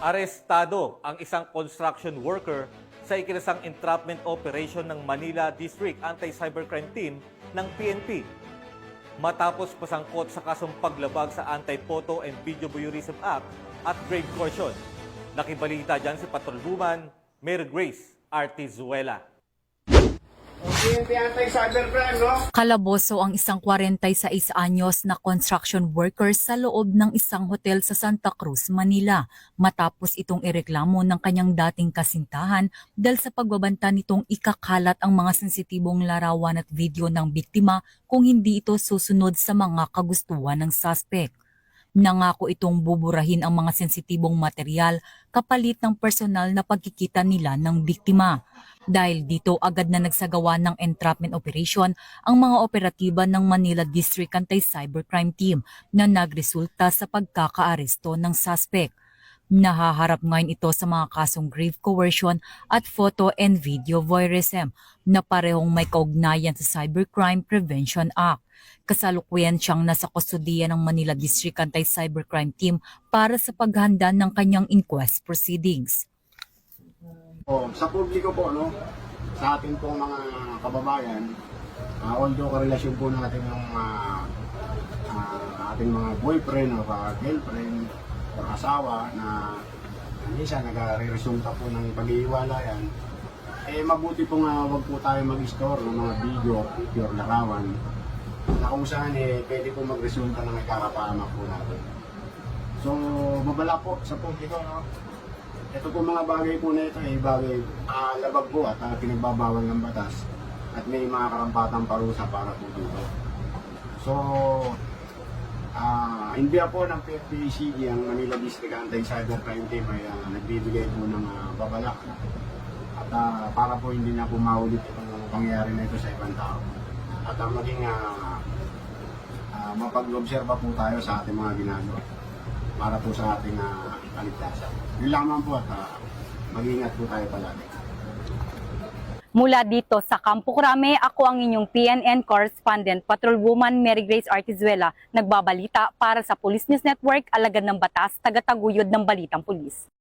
Arestado ang isang construction worker sa ikinasang entrapment operation ng Manila District Anti-Cybercrime Team ng PNP. Matapos pasangkot sa kasong paglabag sa Anti-Photo and Video Voyeurism Act at grave coercion. Nakibalita dyan si Patrolwoman Mary Grace Artizuela. Kalaboso ang isang 46 anyos na construction worker sa loob ng isang hotel sa Santa Cruz, Manila matapos itong ireklamo ng kanyang dating kasintahan dahil sa pagbabanta nitong ikakalat ang mga sensitibong larawan at video ng biktima kung hindi ito susunod sa mga kagustuhan ng suspect. Nangako itong buburahin ang mga sensitibong material kapalit ng personal na pagkikita nila ng biktima. Dahil dito agad na nagsagawa ng entrapment operation ang mga operatiba ng Manila District Anti-Cybercrime Team na nagresulta sa pagkakaaresto ng suspect. Nahaharap ngayon ito sa mga kasong grave coercion at photo and video voyeurism na parehong may kaugnayan sa Cybercrime Prevention Act. Kasalukuyan siyang nasa kustodiya ng Manila District Anti-Cybercrime Team para sa paghanda ng kanyang inquest proceedings. Sa publiko po, sa ating pong mga kababayan, although karelasyon po natin yung ating mga boyfriend o girlfriend o asawa na minsan nagre-resulta po ng pag-iiwalayan, mabuti po nga wag po tayo mag-store ng mga video, picture, larawan na kung saan pwede po mag-resulta ng ikakapahamak po natin. So, mabala po sa publiko, Ito po mga bagay po na ito bagay labag po at pinagbabawal ng batas at may mga karampatang parusa para po dito. So, hindi po ng PFPCD ang Manila District Anti-Cybercrime Team ay nagbibigay po ng babala at para po hindi na po maulit itong pangyayari na ito sa ibang tao at maging mapag-obserba po tayo sa ating mga ginagawa para po sa ating kaligtasan. Yun lamang po at mag-ingat po tayo palagi. Mula dito sa Campo Crame, ako ang inyong PNN correspondent, Patrolwoman Mary Grace Artizuela, nagbabalita para sa Police News Network, alagad ng batas, tagataguyod ng balitang pulis.